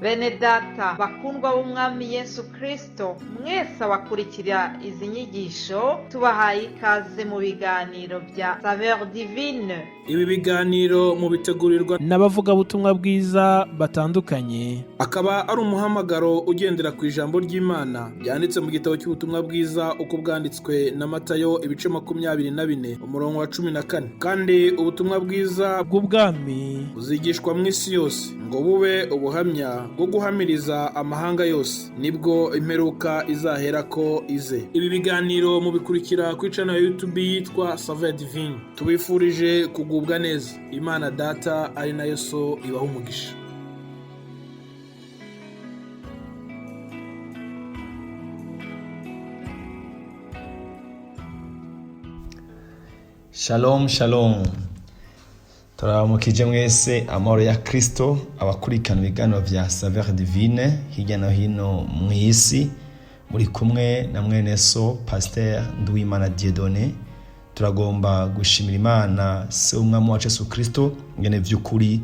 Bene data bakundwa b'umwami Yesu Kristo, mwese abakurikira izi nyigisho tubahaye ikaze mu biganiro bya SAVEUR DIVINE. Ibi biganiro mu bitegurirwa n'abavuga butumwa bwiza batandukanye, akaba ari umuhamagaro ugendera ku ijambo ry'Imana byanditse mu gitabo cy'ubutumwa bwiza uko bwanditswe na Matayo ibice 24 umurongo wa 14. Kandi ubutumwa bwiza bw'ubwami buzigishwa mu isi yose ngo bube ubuhamya bwo guhamiriza amahanga yose, nibwo imperuka izahera ko ize. Ibi biganiro mubikurikira ku channel ya YouTube yitwa SAVEUR DIVINE. Tubifurije kugubwa neza. Imana Data ari nayo So ibaha umugisha. Shalom shalom. Turamukije mwese amahoro ya Kristo abakurikirana ibiganiro vya SAVEUR DIVINE hirya no hino mu isi. Muri kumwe na mwene so Pasteur Nduwimana Dieudonné. Turagomba gushimira Imana se umwami wacu Yesu Kristo ngene vy'ukuri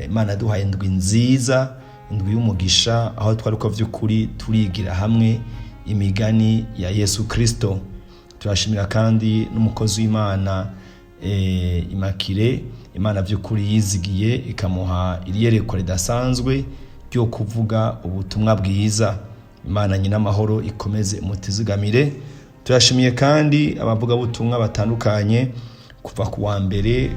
Imana duhaye indwi nziza, indwi y'umugisha, aho twari ko vy'ukuri turigira hamwe imigani ya Yesu Kristo. Turashimira kandi n'umukozi w'Imana Imakire, Imana vy'ukuri yizigiye ikamuha iriyerekwa ridasanzwe ryo kuvuga ubutumwa bwiza. Imana nyina amahoro ikomeze umutizigamire. Turashimiye kandi abavuga butumwa batandukanye kuva ku wa mbere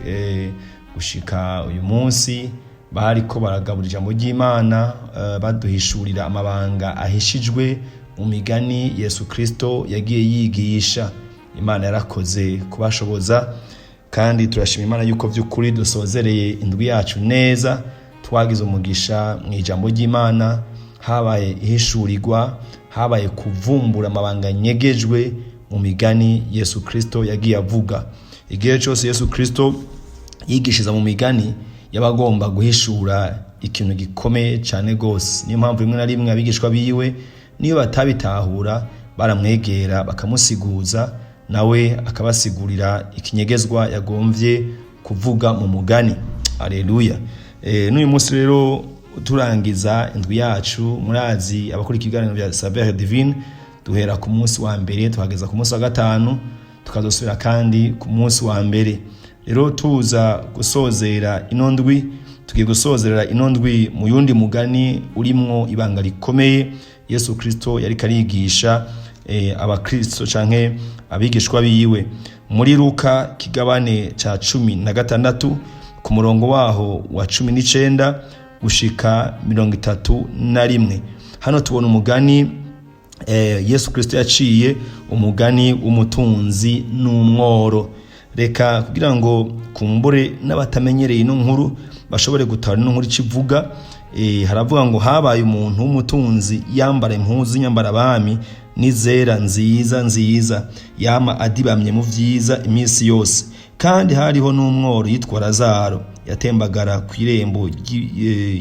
gushika uyu munsi bariko baragaburira ijambo ry'Imana, baduhishurira amabanga ahishijwe mu migani Yesu Kristo yagiye yigisha. Imana yarakoze kubashoboza, kandi turashimira Imana yuko vy'ukuri dusozereye indwi yacu neza, twagize umugisha mu ijambo ry'Imana, habaye ihishurirwa, habaye kuvumbura amabanga nyegejwe mu migani Yesu Kristo yagiye avuga. Igihe cyose Yesu Kristo yigishiza mu migani yabagomba guhishura ikintu gikomeye cyane gose. Niyo mpamvu rimwe na rimwe abigishwa biwe niyo batabitahura baramwegera bakamusiguza, nawe akabasigurira ikinyegezwa yagomvye kuvuga mu mugani. Haleluya. N'uyu munsi rero turangiza indwi yacu, murazi abakuri ikiganiro bya SAVEUR DIVINE duhera ku munsi wa mbere tuhageza ku munsi wa gatanu, tukazosubira kandi ku munsi wa mbere. Rero tuza gusozera inondwi, tugiye gusozerera inondwi mu yundi mugani urimwo ibanga rikomeye Yesu Kristo yari karigisha abakristo canke abigishwa biwe. Muri Luka kigabane ca 16 ku murongo waho wa 19 gushika 31. Hano tubona umugani Yesu Kristo yaciye, umugani w'umutunzi n'umworo. Reka kugira ngo kumbure n'abatamenyereye ino nkuru bashobore gutara ino nkuru ikivuga. Haravuga ngo habaye umuntu w'umutunzi yambara impuzu nyambara abami n'izera nziza nziza, yama adibamye mu vyiza iminsi yose. Kandi hariho n'umworo yitwa Lazaro yatembagara ku irembo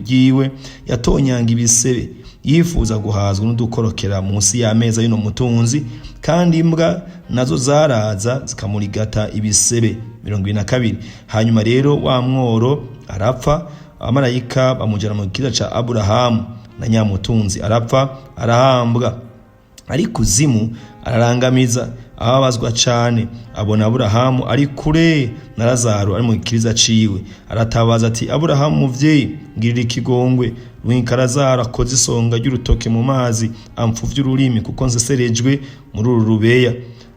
ryiwe, yatonyanga ibisebe, yifuza guhazwa n'udukorokera munsi y'ameza y'ino mutunzi, kandi imbwa nazo zaraza zikamurigata ibisebe. 22. Hanyuma rero wa mworo arapfa, abamarayika bamujana mu kiza ca Aburahamu, na nyamutunzi arapfa arahambwa. Ari kuzimu ararangamiza, ababazwa cane, abona Aburahamu ari kure na Lazaro ari mu kiriza ciwe. Aratabaza ati, Aburahamu muvyeyi, ngirira ikigongwe, rwinka Lazaro akoze isonga ry'urutoke mu mazi, amfuvye ururimi kuko nseserejwe muri uru rubeya.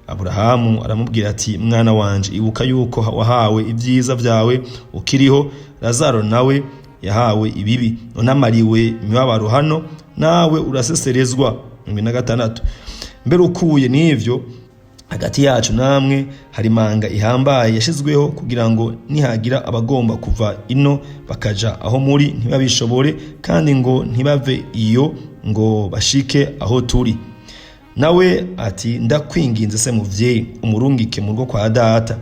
Aburahamu aramubwira ati, mwana wanje, ibuka yuko wahawe ibyiza vyawe ukiriho, Lazaro nawe yahawe ibibi, nonamariwe imibabaro hano, nawe uraseserezwa. 26. Mbere ukuye n'ivyo hagati yacu namwe hari manga ihambaye yashizweho, kugira ngo nihagira abagomba kuva ino bakaja aho muri ntibabishobore, kandi ngo ntibave iyo ngo bashike aho turi. Nawe ati, ndakwinginze se muvyeyi, umurungike mu rugo kwa data,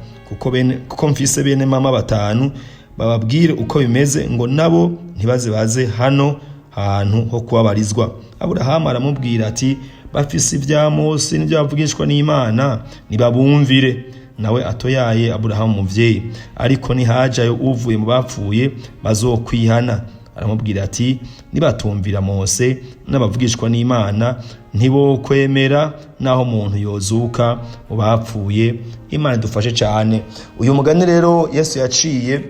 kuko mfise bene mama 5, bababwire uko bimeze, ngo nabo ntibaze baze hano hantu ho kubabarizwa. Aburahamu aramubwira ati, bafise ibya Mose n'ibyo bavugishwa n'Imana nibabumvire. Nawe atoyaye Aburahamu muvyeyi, ariko nihajayo uvuye mu bapfuye bazokwihana. aramubwira ati nibatumvira Mose n'abavugishwa n'Imana ntibo kwemera naho umuntu yozuka mu bapfuye. Imana dufashe cyane. Uyu mugani rero Yesu yaciye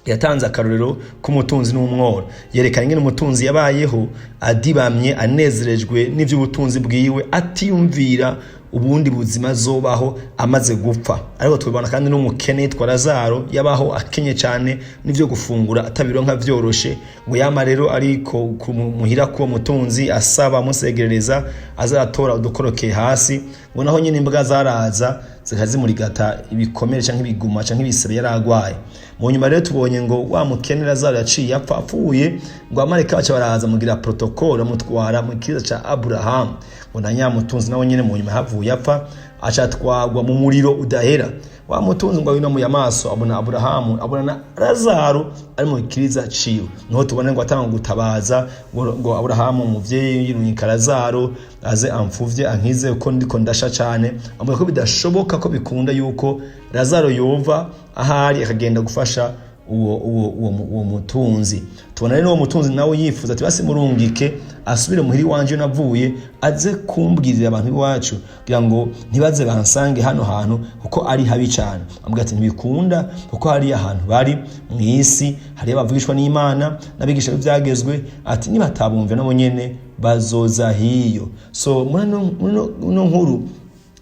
yatanze akarorero k'umutunzi n'umworo, yerekanye ingene umutunzi yabayeho adibamye anezerejwe n'ivy'ubutunzi bwiwe, atiyumvira ubundi buzima zobaho amaze gupfa. Ariko twibona kandi n'umukene yitwa Lazaro yabaho akenye cyane n'ivyo gufungura atabironka vyoroshe, ngo yama rero ariko kumuhira ko mutunzi asaba musegerereza azatora udukoroke hasi, ngo naho nyine imbwa zaraza zikazimurigata ibikomere canke ibiguma canke ibisebe yaragwaye. Mu nyuma rero tubonye ngo wa mukene Lazaro yaciye apfuye, ngo amareka baca baraza mugira protocole amutwara mu kiza ca Abraham, ngo na nyamutunzi nawe nyene mu nyuma havuye apfa acatwagwa mu muriro udahera. Wa mutunzi ngo abino mu yamaso abona Abraham abona na Lazaro ari mu kiriza ciwe, niho tubone ngo atanga gutabaza ngo Abraham umuvyeyi yirunyika Lazaro aze amfuvye ankize uko ndiko ndasha cyane, avuga ko bidashoboka ko bikunda yuko Lazaro yova ahari akagenda gufasha uwo mutunzi. Tubona rero uwo mutunzi nawe yifuza ati basi murungike asubire muhiri wanje navuye aze kumbwirira abantu iwacu kugira ngo ntibaze bansange hano hantu kuko ari habi cyane. Avuga ati ntibikunda kuko hari ahantu bari mu isi hari abavugishwa n'Imana n'abigisha byagezwe, ati nibatabumve nabo nyene bazoza hiyo. So muno nkuru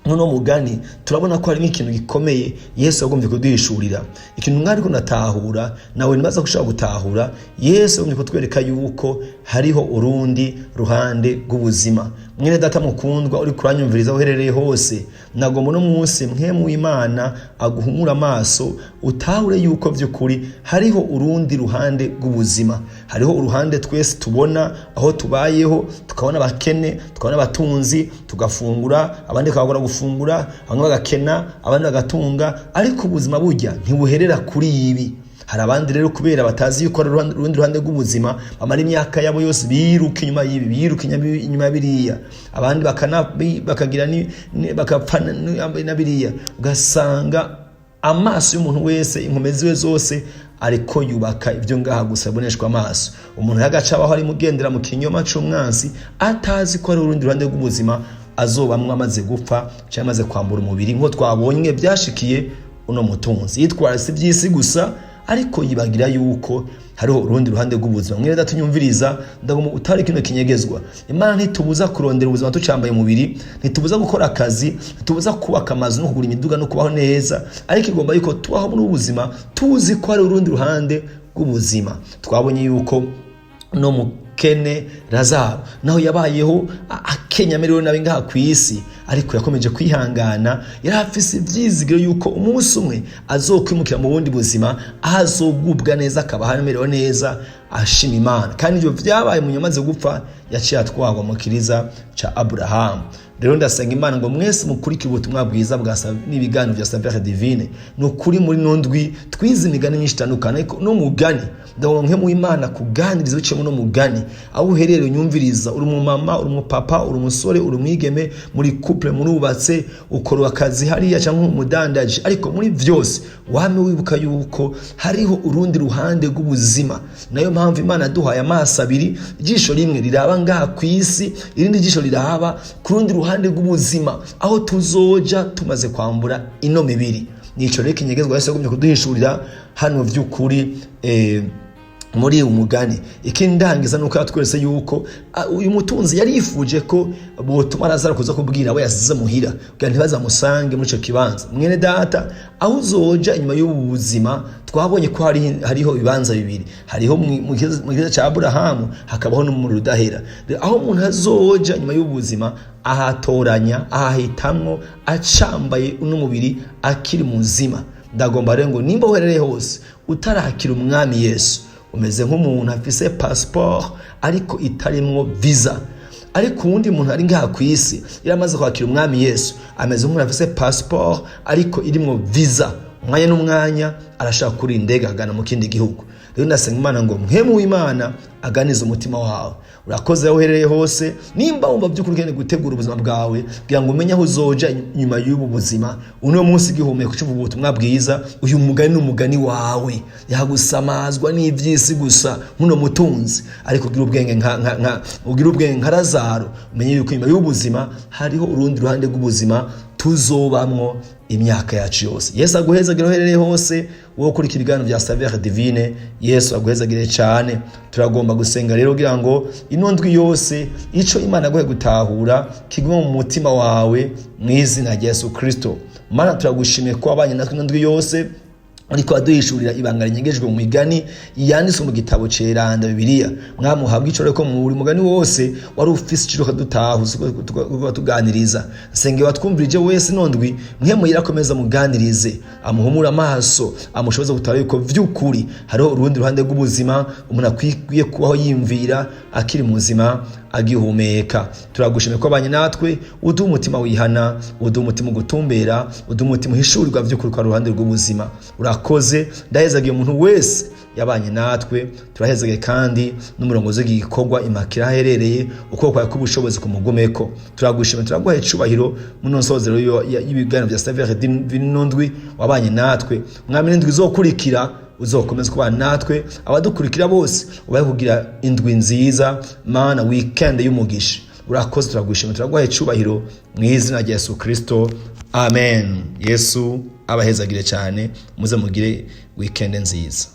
no mugani turabona ko hari ikintu gikomeye Yesu yagombye kuduhishurira, ikintu mwari ko natahura nawe nibaza gushaka gutahura. Yesu yagombye kutwereka yuko hariho urundi ruhande rw'ubuzima. Mwene data mukundwa uri kuranyumviriza uherereye hose, nagomba no munsi mwe mu Imana aguhumura amaso utahure yuko vy'ukuri hariho urundi ruhande rw'ubuzima. Hariho uruhande twese tubona aho tubayeho, tukabona bakene, tukabona batunzi, tugafungura abandi bakagora gufungura, bamwe bagakena abandi bagatunga, ariko ubuzima burya ntibuherera kuri ibi. Hari abandi rero kubera batazi yuko ari urundi ruhande rw'ubuzima bamara imyaka yabo yose biruka inyuma y'ibi, biruka inyuma biriya, abandi bakagira bakapfa na biriya, ugasanga amaso y'umuntu wese inkomezi we zose ariko yubaka ibyo ngaha gusa boneshwa amaso. Umuntu yagacabaho ari mugendera mu kinyoma c'umwansi atazi ko ari urundi ruhande rw'ubuzima azobamwe amaze gupfa cyangwa amaze kwambura umubiri, nko twabonye byashikiye uno mutunzi. Yitwara si by'isi gusa ariko yibagira yuko hariho urundi ruhande rw'ubuzima. Mwene datunyumviriza ndagomba utari kino kinyegezwa. Imana ntitubuza kurondera ubuzima tucambaye umubiri, ntitubuza gukora akazi, ntitubuza kubaka amazu no kugura imiduga no kubaho neza, ariko igomba yuko tubaho muri ubuzima tuzi ko hari urundi ruhande rw'ubuzima. Twabonye yuko no mukene Lazaro naho yabayeho akenya miliyoni nabi ngaha ku isi, ariko yakomeje kwihangana, yarafise ivyizigiro yuko umunsi umwe azokwimukira mu bundi buzima, azogubwa neza akabaho merewe neza ashima Imana. Kandi ivyo vyabaye mu nyamaze gupfa yaciye atwagwa mu kiriza ca Abraham. Rero ndasenga Imana ngo mwese mukurikire ubutumwa bwiza bwa n'ibiganiro vya SAVEUR DIVINE. No kuri muri nondwi twize imigani myinshi itandukanye, ariko no mugani ndabona mu Imana kuganiriza biciye no mugani. Aho uherereye unyumviriza, uri mu mama, uri mu papa, uri umusore, uri umwigeme, muri couple, muri ubatse, ukora akazi hariya cyangwa umudandaji, ariko muri vyose wame wibuka yuko hariho urundi ruhande rw'ubuzima. Nayo mpamvu Imana yaduhaye amaso abiri, ijisho rimwe riraba ngaha ku isi, irindi jisho riraba ku rundi ruhande rw'ubuzima aho tuzoja tumaze kwambura ino mibiri. Nico reka inyegezwa Yesu yagomye kuduhishurira hano vy'ukuri muri umugani. Ikindi ndangiza nuko yatweretse yuko uyu mutunzi yarifuje ko botuma Lazaro kuza kubwira abo yasize muhira kugira ntibazamusange muri ico kibanza. Mwene data aho uzoja inyuma y'ubuzima twabonye ko hariho ibibanza bibiri, hariho mu gihe ca Abraham hakabaho no mu rudahera. Aho umuntu azoja inyuma y'ubuzima ahatoranya ahitamwo acambaye n'umubiri akiri muzima. Ndagomba rero ngo nimba uherereye hose utarahakira umwami Yesu, umeze nk'umuntu afise passport ariko itarimwo visa, ariko uwundi muntu ari ngaha ku isi yaramaze kwakira umwami Yesu ameze nk'umuntu afise passport ariko irimwo visa. Umwanya n'umwanya arashaka kuri indege agana mu kindi gihugu. Rero ndasenga Imana ngo mpemu w'Imana aganize umutima wawe. Urakoze aho uherereye hose, nimba wumva by'ukuri ukeneye gutegura ubuzima bwawe kugira ngo umenye aho uzoja nyuma y'ubu buzima, uno munsi igihumeka cy'ubu butumwa bwiza, uyu mugani n'umugani wawe, yagusamazwa n'ivyisi gusa nkuno mutunzi, ariko ugira ubwenge nka Lazaro, umenye yuko nyuma y'ubuzima hariho urundi ruhande rw'ubuzima tuzobamwo imyaka yacu yose. Yesu aguhezagire uherereye hose, wowe kuri ibiganiro bya SAVEUR DIVINE. Yesu aguhezagire cyane. Turagomba gusenga rero kugira ngo ino ndwi yose ico Imana aguhe gutahura kigume mu mutima wawe mu izina rya Yesu Kristo. Mana turagushimiye ko abanye natwe ino ndwi yose, ariko aduhishurira ibanga rinyegejwe mu migani yanditswe mu gitabo ceranda Bibiliya. Mwamuhabwa icoro ko mu buri mugani wose wari ufise iciro kadutahuza tuganiriza. Senge watwumvirije wese nondwi mwemu yirakomeza muganirize, amuhumura amaso, amushoboza gutara yuko vy'ukuri hariho urundi ruhande rw'ubuzima umuntu akwiye kubaho yimvira akiri muzima agihumeka. Turagushimiye ko abanye natwe, uduha umutima wihana, uduha umutima gutumbera, uduha umutima hishurirwa vy'ukuri kwa ruhande rw'ubuzima. Urakoze, ndahezagiye umuntu wese yabanye natwe, turahezagiye kandi n'umurongozi w'igikorwa Imakira aherereye, uko kwa kubushobozi kumugomeko. Turagushimiye, turaguha icubahiro mu nsozero y'ibiganiro bya SAVEUR DIVINE wabanye natwe. Mwami n'indwi izokurikira uzokomeza kubana natwe, abadukurikira bose ubaye kugira indwi nziza, Mana weekend y'umugisha. Urakoze, turagushimiye, turaguha icubahiro mu izina rya Yesu Kristo. Amen. Yesu abahezagire cyane, muze mugire weekend nziza.